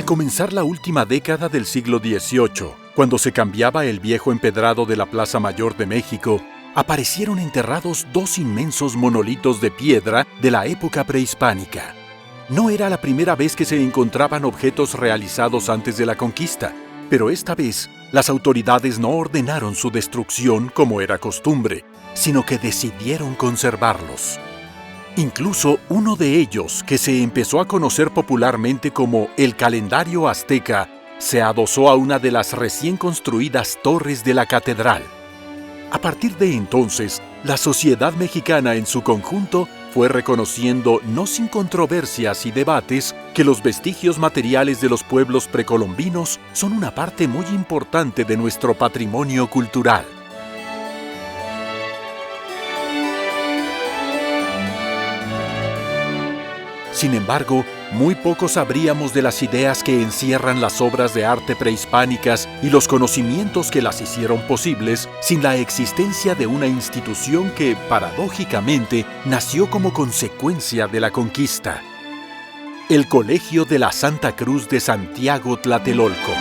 comenzar la última década del siglo XVIII, cuando se cambiaba el viejo empedrado de la Plaza Mayor de México, aparecieron enterrados dos inmensos monolitos de piedra de la época prehispánica. No era la primera vez que se encontraban objetos realizados antes de la conquista, pero esta vez las autoridades no ordenaron su destrucción como era costumbre, sino que decidieron conservarlos. Incluso uno de ellos, que se empezó a conocer popularmente como el calendario azteca, se adosó a una de las recién construidas torres de la catedral. A partir de entonces, la sociedad mexicana en su conjunto fue reconociendo, no sin controversias y debates, que los vestigios materiales de los pueblos precolombinos son una parte muy importante de nuestro patrimonio cultural. Sin embargo, muy pocos sabríamos de las ideas que encierran las obras de arte prehispánicas y los conocimientos que las hicieron posibles sin la existencia de una institución que, paradójicamente, nació como consecuencia de la conquista: el Colegio de la Santa Cruz de Santiago Tlatelolco.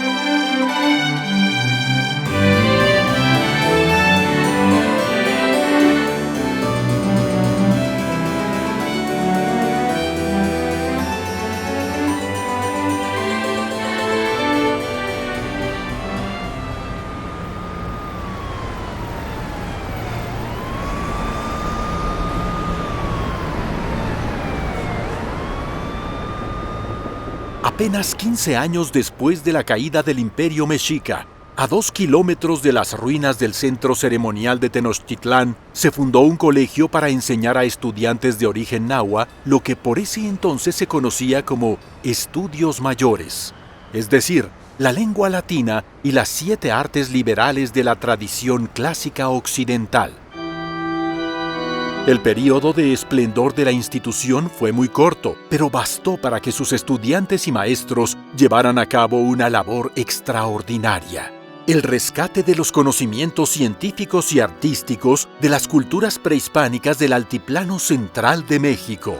Apenas 15 años después de la caída del Imperio Mexica, a 2 kilómetros de las ruinas del centro ceremonial de Tenochtitlán, se fundó un colegio para enseñar a estudiantes de origen náhuatl lo que por ese entonces se conocía como estudios mayores, es decir, la lengua latina y las 7 artes liberales de la tradición clásica occidental. El período de esplendor de la institución fue muy corto, pero bastó para que sus estudiantes y maestros llevaran a cabo una labor extraordinaria: el rescate de los conocimientos científicos y artísticos de las culturas prehispánicas del altiplano central de México.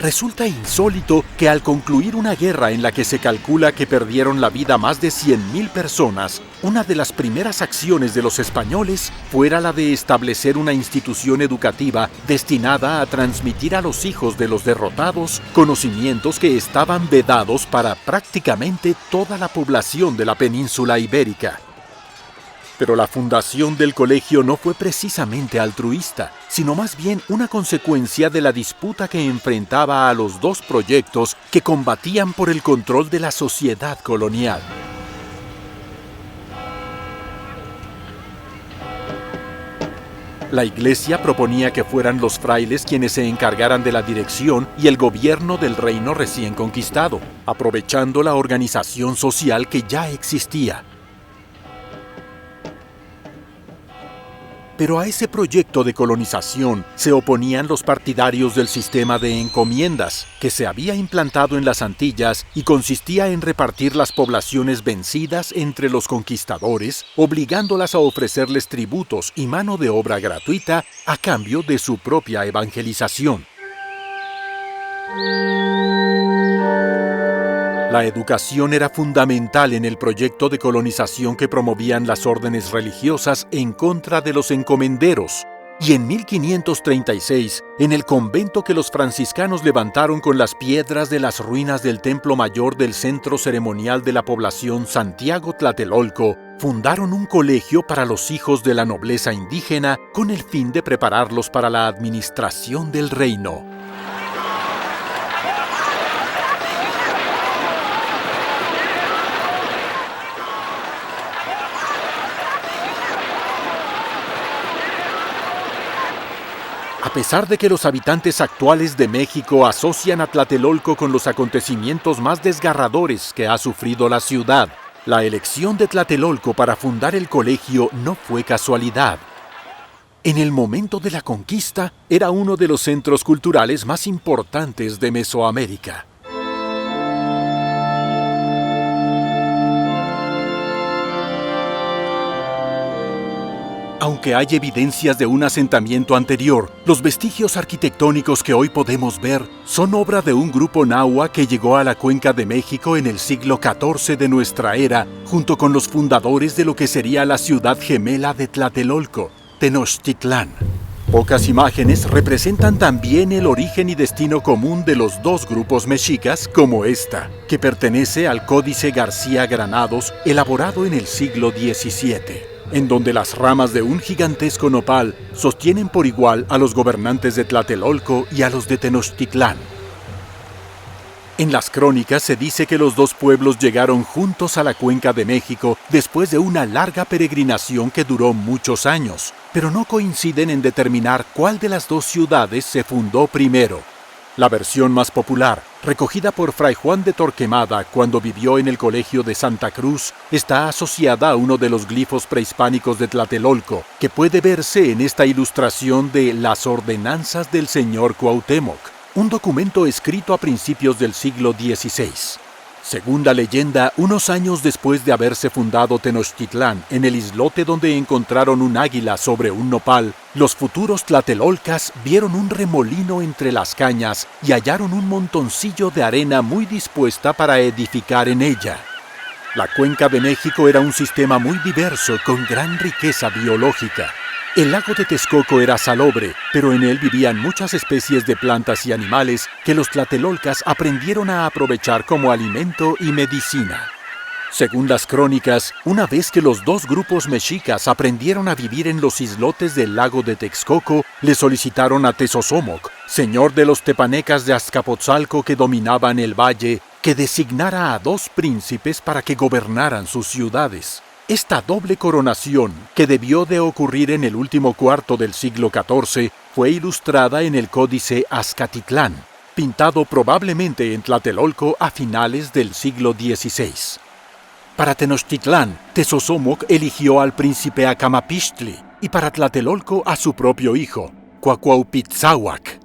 Resulta insólito que al concluir una guerra en la que se calcula que perdieron la vida más de 100,000 personas, una de las primeras acciones de los españoles fuera la de establecer una institución educativa destinada a transmitir a los hijos de los derrotados conocimientos que estaban vedados para prácticamente toda la población de la península ibérica. Pero la fundación del colegio no fue precisamente altruista, sino más bien una consecuencia de la disputa que enfrentaba a los dos proyectos que combatían por el control de la sociedad colonial. La Iglesia proponía que fueran los frailes quienes se encargaran de la dirección y el gobierno del reino recién conquistado, aprovechando la organización social que ya existía. Pero a ese proyecto de colonización se oponían los partidarios del sistema de encomiendas, que se había implantado en las Antillas y consistía en repartir las poblaciones vencidas entre los conquistadores, obligándolas a ofrecerles tributos y mano de obra gratuita a cambio de su propia evangelización. La educación era fundamental en el proyecto de colonización que promovían las órdenes religiosas en contra de los encomenderos, y en 1536, en el convento que los franciscanos levantaron con las piedras de las ruinas del templo mayor del centro ceremonial de la población Santiago Tlatelolco, fundaron un colegio para los hijos de la nobleza indígena con el fin de prepararlos para la administración del reino. A pesar de que los habitantes actuales de México asocian a Tlatelolco con los acontecimientos más desgarradores que ha sufrido la ciudad, la elección de Tlatelolco para fundar el colegio no fue casualidad. En el momento de la conquista, era uno de los centros culturales más importantes de Mesoamérica. Aunque hay evidencias de un asentamiento anterior, los vestigios arquitectónicos que hoy podemos ver son obra de un grupo nahua que llegó a la Cuenca de México en el siglo XIV de nuestra era, junto con los fundadores de lo que sería la ciudad gemela de Tlatelolco, Tenochtitlán. Pocas imágenes representan también el origen y destino común de los dos grupos mexicas, como esta, que pertenece al Códice García Granados, elaborado en el siglo XVII. En donde las ramas de un gigantesco nopal sostienen por igual a los gobernantes de Tlatelolco y a los de Tenochtitlán. En las crónicas se dice que los dos pueblos llegaron juntos a la Cuenca de México después de una larga peregrinación que duró muchos años, pero no coinciden en determinar cuál de las dos ciudades se fundó primero. La versión más popular, recogida por Fray Juan de Torquemada cuando vivió en el Colegio de Santa Cruz, está asociada a uno de los glifos prehispánicos de Tlatelolco, que puede verse en esta ilustración de Las Ordenanzas del Señor Cuauhtémoc, un documento escrito a principios del siglo XVI. Según la leyenda, unos años después de haberse fundado Tenochtitlán, en el islote donde encontraron un águila sobre un nopal, los futuros tlatelolcas vieron un remolino entre las cañas y hallaron un montoncillo de arena muy dispuesta para edificar en ella. La Cuenca de México era un sistema muy diverso con gran riqueza biológica. El lago de Texcoco era salobre, pero en él vivían muchas especies de plantas y animales que los tlatelolcas aprendieron a aprovechar como alimento y medicina. Según las crónicas, una vez que los dos grupos mexicas aprendieron a vivir en los islotes del lago de Texcoco, le solicitaron a Tezosomoc, señor de los tepanecas de Azcapotzalco que dominaban el valle, que designara a dos príncipes para que gobernaran sus ciudades. Esta doble coronación, que debió de ocurrir en el último cuarto del siglo XIV, fue ilustrada en el Códice Azcatitlán, pintado probablemente en Tlatelolco a finales del siglo XVI. Para Tenochtitlán, Tezosomoc eligió al príncipe Acamapixtli y para Tlatelolco a su propio hijo, Cuacuaupitzáhuac.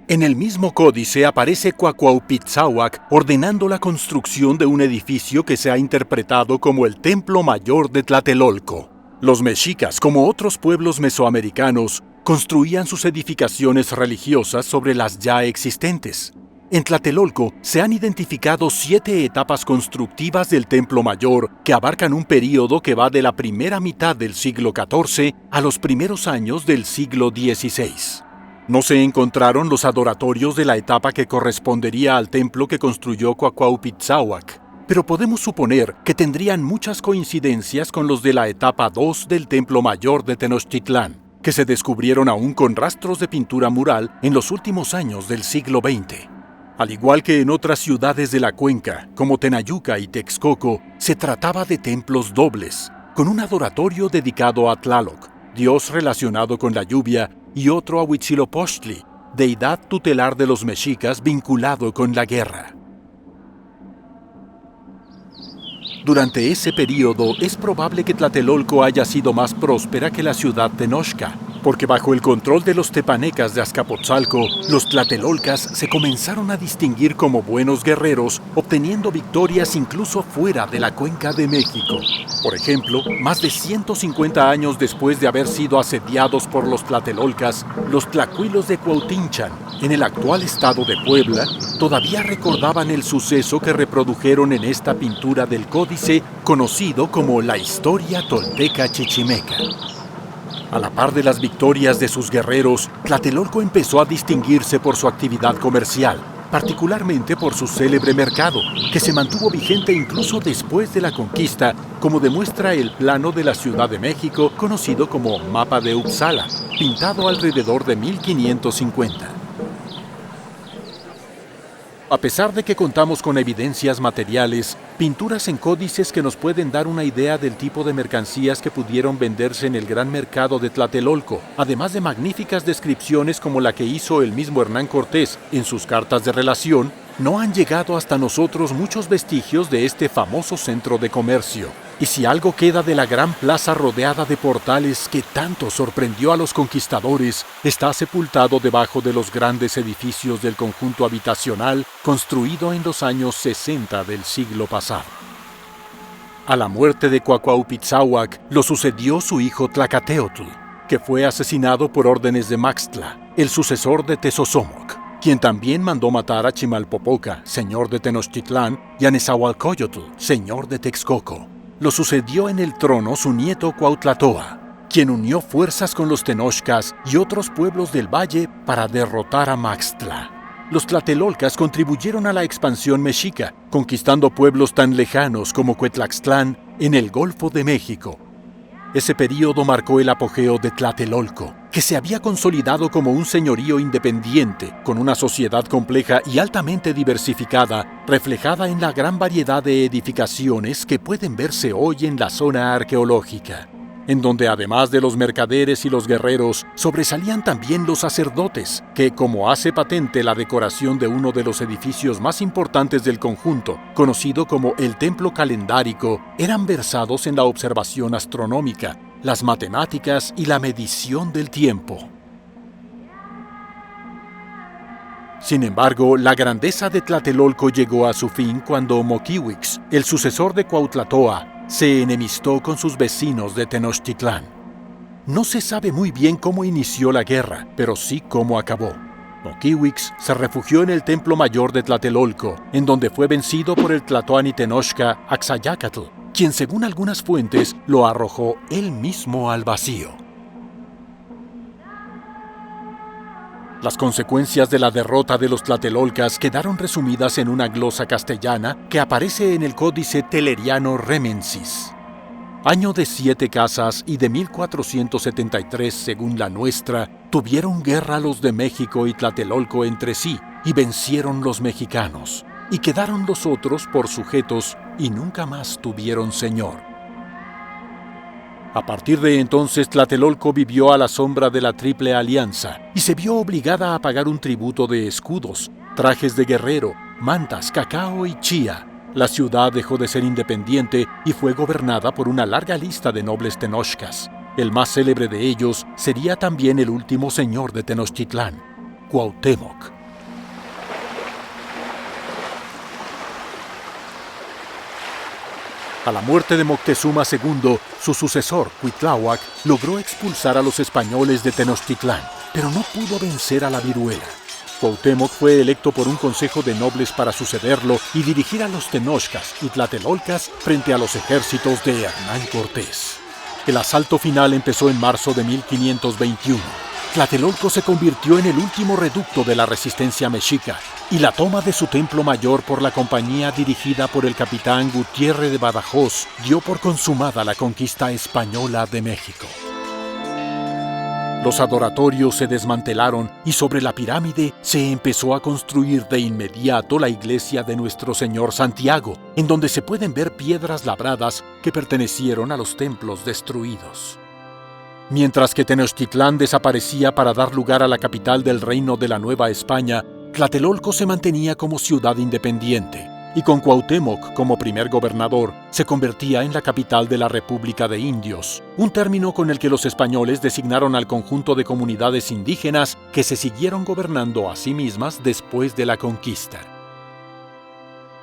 En el mismo códice aparece Cuacuaupitzáhuac ordenando la construcción de un edificio que se ha interpretado como el Templo Mayor de Tlatelolco. Los mexicas, como otros pueblos mesoamericanos, construían sus edificaciones religiosas sobre las ya existentes. En Tlatelolco se han identificado 7 etapas constructivas del Templo Mayor que abarcan un período que va de la primera mitad del siglo XIV a los primeros años del siglo XVI. No se encontraron los adoratorios de la etapa que correspondería al templo que construyó Cuacuaupitzáhuac, pero podemos suponer que tendrían muchas coincidencias con los de la etapa 2 del Templo Mayor de Tenochtitlán, que se descubrieron aún con rastros de pintura mural en los últimos años del siglo XX. Al igual que en otras ciudades de la cuenca, como Tenayuca y Texcoco, se trataba de templos dobles, con un adoratorio dedicado a Tlaloc, dios relacionado con la lluvia, y otro a Huitzilopochtli, deidad tutelar de los mexicas vinculado con la guerra. Durante ese período es probable que Tlatelolco haya sido más próspera que la ciudad Tenochca, porque bajo el control de los tepanecas de Azcapotzalco, los tlatelolcas se comenzaron a distinguir como buenos guerreros, obteniendo victorias incluso fuera de la Cuenca de México. Por ejemplo, más de 150 años después de haber sido asediados por los tlatelolcas, los tlacuilos de Cuautinchan, en el actual estado de Puebla, todavía recordaban el suceso que reprodujeron en esta pintura del códice conocido como la Historia Tolteca Chichimeca. A la par de las victorias de sus guerreros, Tlatelolco empezó a distinguirse por su actividad comercial, particularmente por su célebre mercado, que se mantuvo vigente incluso después de la conquista, como demuestra el plano de la Ciudad de México conocido como Mapa de Uppsala, pintado alrededor de 1550. A pesar de que contamos con evidencias materiales, pinturas en códices que nos pueden dar una idea del tipo de mercancías que pudieron venderse en el gran mercado de Tlatelolco, además de magníficas descripciones como la que hizo el mismo Hernán Cortés en sus cartas de relación, no han llegado hasta nosotros muchos vestigios de este famoso centro de comercio. Y si algo queda de la gran plaza rodeada de portales que tanto sorprendió a los conquistadores, está sepultado debajo de los grandes edificios del conjunto habitacional construido en los años 60 del siglo pasado. A la muerte de Cuauhtémoc lo sucedió su hijo Tlacateotl, que fue asesinado por órdenes de Maxtla, el sucesor de Tezosomoc, quien también mandó matar a Chimalpopoca, señor de Tenochtitlán, y a Nezahualcóyotl, señor de Texcoco. Lo sucedió en el trono su nieto Cuauhtlatoa, quien unió fuerzas con los tenochcas y otros pueblos del valle para derrotar a Maxtla. Los tlatelolcas contribuyeron a la expansión mexica, conquistando pueblos tan lejanos como Cuetlaxtlán en el Golfo de México. Ese período marcó el apogeo de Tlatelolco, que se había consolidado como un señorío independiente, con una sociedad compleja y altamente diversificada, reflejada en la gran variedad de edificaciones que pueden verse hoy en la zona arqueológica, en donde además de los mercaderes y los guerreros, sobresalían también los sacerdotes, que, como hace patente la decoración de uno de los edificios más importantes del conjunto, conocido como el Templo Calendárico, eran versados en la observación astronómica, las matemáticas y la medición del tiempo. Sin embargo, la grandeza de Tlatelolco llegó a su fin cuando Moquihuix, el sucesor de Cuauhtlatoa, se enemistó con sus vecinos de Tenochtitlán. No se sabe muy bien cómo inició la guerra, pero sí cómo acabó. Moquihuix se refugió en el templo mayor de Tlatelolco, en donde fue vencido por el tlatoani tenochca Axayácatl, quien según algunas fuentes lo arrojó él mismo al vacío. Las consecuencias de la derrota de los tlatelolcas quedaron resumidas en una glosa castellana que aparece en el Códice Telleriano Remensis. Año de 7 casas y de 1473 según la nuestra, tuvieron guerra los de México y Tlatelolco entre sí, y vencieron los mexicanos, y quedaron los otros por sujetos y nunca más tuvieron señor. A partir de entonces, Tlatelolco vivió a la sombra de la Triple Alianza y se vio obligada a pagar un tributo de escudos, trajes de guerrero, mantas, cacao y chía. La ciudad dejó de ser independiente y fue gobernada por una larga lista de nobles tenochcas. El más célebre de ellos sería también el último señor de Tenochtitlán, Cuauhtémoc. A la muerte de Moctezuma II, su sucesor, Cuitláhuac, logró expulsar a los españoles de Tenochtitlán, pero no pudo vencer a la viruela. Cuauhtémoc fue electo por un consejo de nobles para sucederlo y dirigir a los tenochcas y tlatelolcas frente a los ejércitos de Hernán Cortés. El asalto final empezó en marzo de 1521. Tlatelolco se convirtió en el último reducto de la resistencia mexica, y la toma de su templo mayor por la compañía dirigida por el capitán Gutiérrez de Badajoz dio por consumada la conquista española de México. Los adoratorios se desmantelaron y sobre la pirámide se empezó a construir de inmediato la iglesia de Nuestro Señor Santiago, en donde se pueden ver piedras labradas que pertenecieron a los templos destruidos. Mientras que Tenochtitlán desaparecía para dar lugar a la capital del reino de la Nueva España, Tlatelolco se mantenía como ciudad independiente, y con Cuauhtémoc como primer gobernador, se convertía en la capital de la República de Indios, un término con el que los españoles designaron al conjunto de comunidades indígenas que se siguieron gobernando a sí mismas después de la conquista.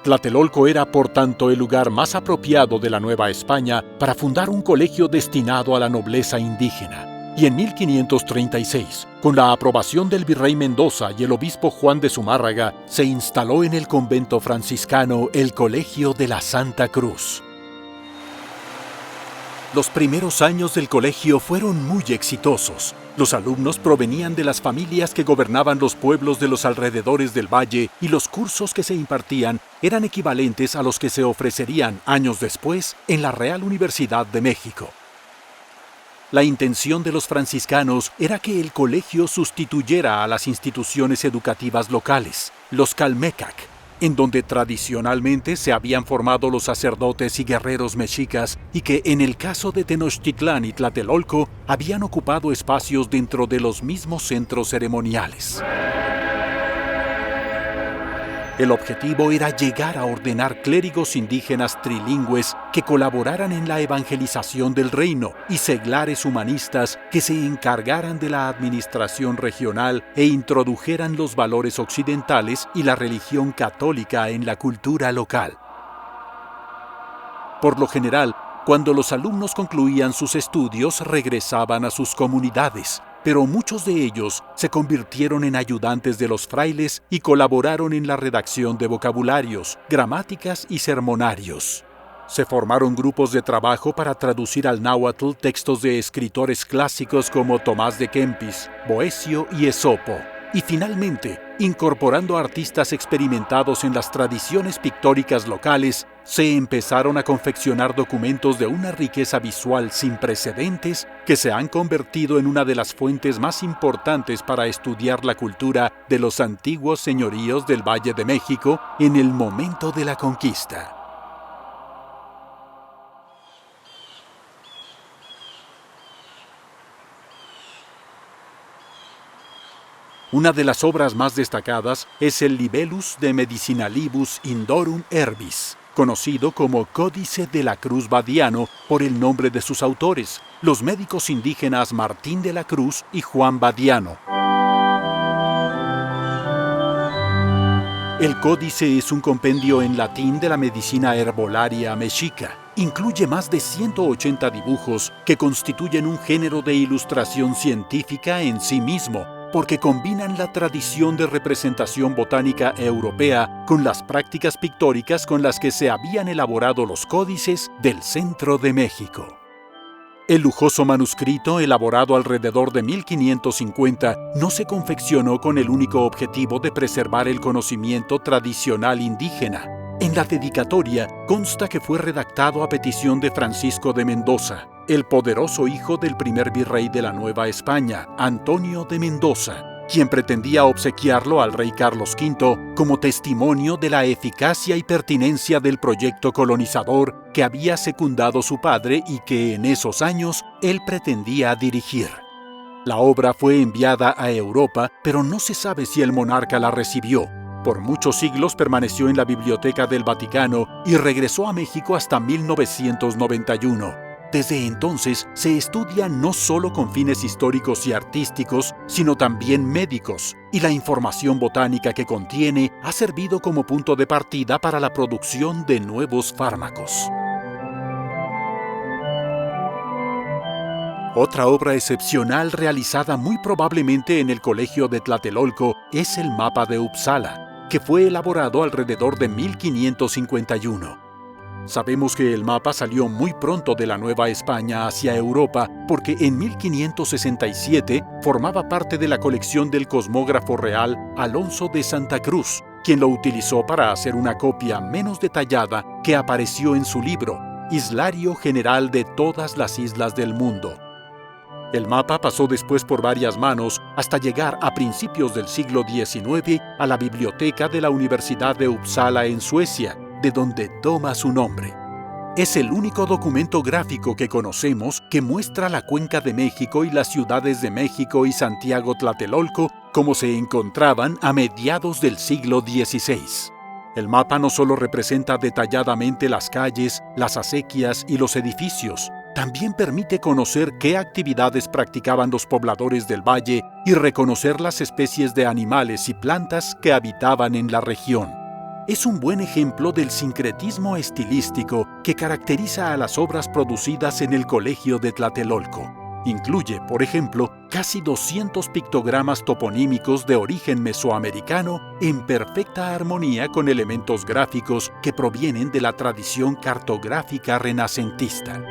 Tlatelolco era, por tanto, el lugar más apropiado de la Nueva España para fundar un colegio destinado a la nobleza indígena. Y en 1536, con la aprobación del virrey Mendoza y el obispo Juan de Zumárraga, se instaló en el convento franciscano el Colegio de la Santa Cruz. Los primeros años del colegio fueron muy exitosos. Los alumnos provenían de las familias que gobernaban los pueblos de los alrededores del valle y los cursos que se impartían eran equivalentes a los que se ofrecerían años después en la Real Universidad de México. La intención de los franciscanos era que el colegio sustituyera a las instituciones educativas locales, los Calmecac, en donde tradicionalmente se habían formado los sacerdotes y guerreros mexicas y que en el caso de Tenochtitlán y Tlatelolco habían ocupado espacios dentro de los mismos centros ceremoniales. El objetivo era llegar a ordenar clérigos indígenas trilingües que colaboraran en la evangelización del reino y seglares humanistas que se encargaran de la administración regional e introdujeran los valores occidentales y la religión católica en la cultura local. Por lo general, cuando los alumnos concluían sus estudios, regresaban a sus comunidades, pero muchos de ellos se convirtieron en ayudantes de los frailes y colaboraron en la redacción de vocabularios, gramáticas y sermonarios. Se formaron grupos de trabajo para traducir al náhuatl textos de escritores clásicos como Tomás de Kempis, Boecio y Esopo. Y finalmente, incorporando artistas experimentados en las tradiciones pictóricas locales, se empezaron a confeccionar documentos de una riqueza visual sin precedentes que se han convertido en una de las fuentes más importantes para estudiar la cultura de los antiguos señoríos del Valle de México en el momento de la conquista. Una de las obras más destacadas es el Libellus de Medicinalibus Indorum Herbis, conocido como Códice de la Cruz Badiano por el nombre de sus autores, los médicos indígenas Martín de la Cruz y Juan Badiano. El códice es un compendio en latín de la medicina herbolaria mexica. Incluye más de 180 dibujos que constituyen un género de ilustración científica en sí mismo, porque combinan la tradición de representación botánica europea con las prácticas pictóricas con las que se habían elaborado los códices del centro de México. El lujoso manuscrito, elaborado alrededor de 1550, no se confeccionó con el único objetivo de preservar el conocimiento tradicional indígena. En la dedicatoria consta que fue redactado a petición de Francisco de Mendoza, el poderoso hijo del primer virrey de la Nueva España, Antonio de Mendoza, quien pretendía obsequiarlo al rey Carlos V como testimonio de la eficacia y pertinencia del proyecto colonizador que había secundado su padre y que en esos años él pretendía dirigir. La obra fue enviada a Europa, pero no se sabe si el monarca la recibió. Por muchos siglos permaneció en la Biblioteca del Vaticano y regresó a México hasta 1991. Desde entonces se estudia no solo con fines históricos y artísticos, sino también médicos, y la información botánica que contiene ha servido como punto de partida para la producción de nuevos fármacos. Otra obra excepcional realizada muy probablemente en el Colegio de Tlatelolco es el Mapa de Uppsala, que fue elaborado alrededor de 1551. Sabemos que el mapa salió muy pronto de la Nueva España hacia Europa porque en 1567 formaba parte de la colección del cosmógrafo real Alonso de Santa Cruz, quien lo utilizó para hacer una copia menos detallada que apareció en su libro, Islario General de todas las islas del mundo. El mapa pasó después por varias manos hasta llegar a principios del siglo XIX a la biblioteca de la Universidad de Uppsala en Suecia, de donde toma su nombre. Es el único documento gráfico que conocemos que muestra la Cuenca de México y las ciudades de México y Santiago Tlatelolco como se encontraban a mediados del siglo XVI. El mapa no solo representa detalladamente las calles, las acequias y los edificios, también permite conocer qué actividades practicaban los pobladores del valle y reconocer las especies de animales y plantas que habitaban en la región. Es un buen ejemplo del sincretismo estilístico que caracteriza a las obras producidas en el Colegio de Tlatelolco. Incluye, por ejemplo, casi 200 pictogramas toponímicos de origen mesoamericano en perfecta armonía con elementos gráficos que provienen de la tradición cartográfica renacentista.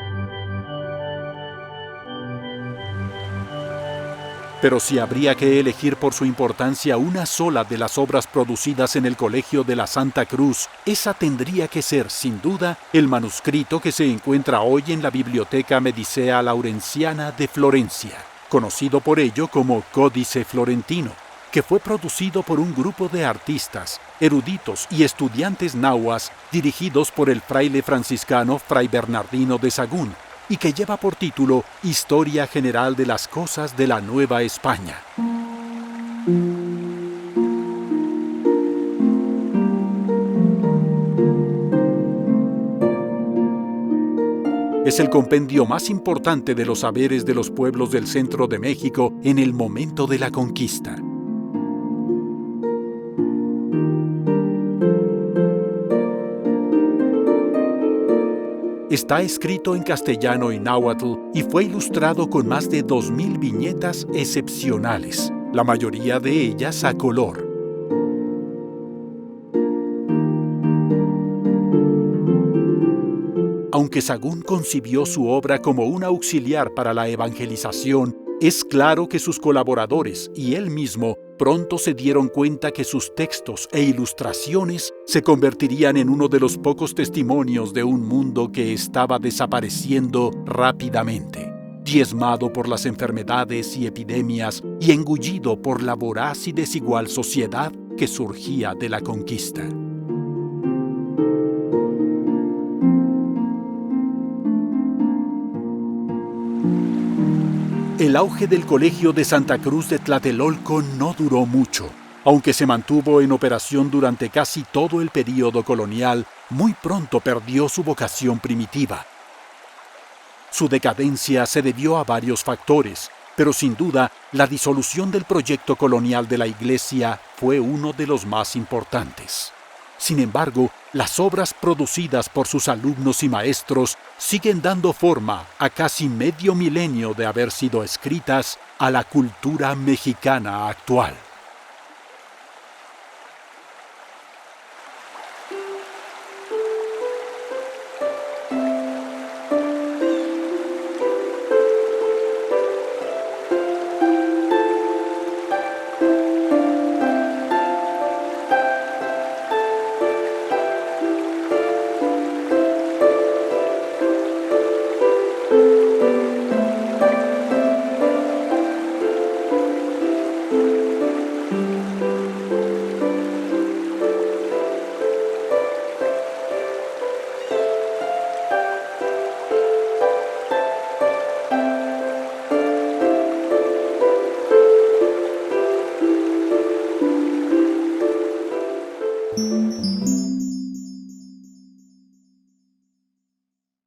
Pero si habría que elegir por su importancia una sola de las obras producidas en el Colegio de la Santa Cruz, esa tendría que ser, sin duda, el manuscrito que se encuentra hoy en la Biblioteca Medicea Laurenciana de Florencia, conocido por ello como Códice Florentino, que fue producido por un grupo de artistas, eruditos y estudiantes nahuas dirigidos por el fraile franciscano Fray Bernardino de Sahagún, y que lleva por título Historia General de las Cosas de la Nueva España. Es el compendio más importante de los saberes de los pueblos del centro de México en el momento de la conquista. Está escrito en castellano y náhuatl y fue ilustrado con más de 2.000 viñetas excepcionales, la mayoría de ellas a color. Aunque Sagún concibió su obra como un auxiliar para la evangelización, es claro que sus colaboradores y él mismo pronto se dieron cuenta que sus textos e ilustraciones se convertirían en uno de los pocos testimonios de un mundo que estaba desapareciendo rápidamente, diezmado por las enfermedades y epidemias y engullido por la voraz y desigual sociedad que surgía de la conquista. El auge del Colegio de Santa Cruz de Tlatelolco no duró mucho. Aunque se mantuvo en operación durante casi todo el período colonial, muy pronto perdió su vocación primitiva. Su decadencia se debió a varios factores, pero sin duda, la disolución del proyecto colonial de la Iglesia fue uno de los más importantes. Sin embargo, las obras producidas por sus alumnos y maestros siguen dando forma a casi medio milenio de haber sido escritas a la cultura mexicana actual.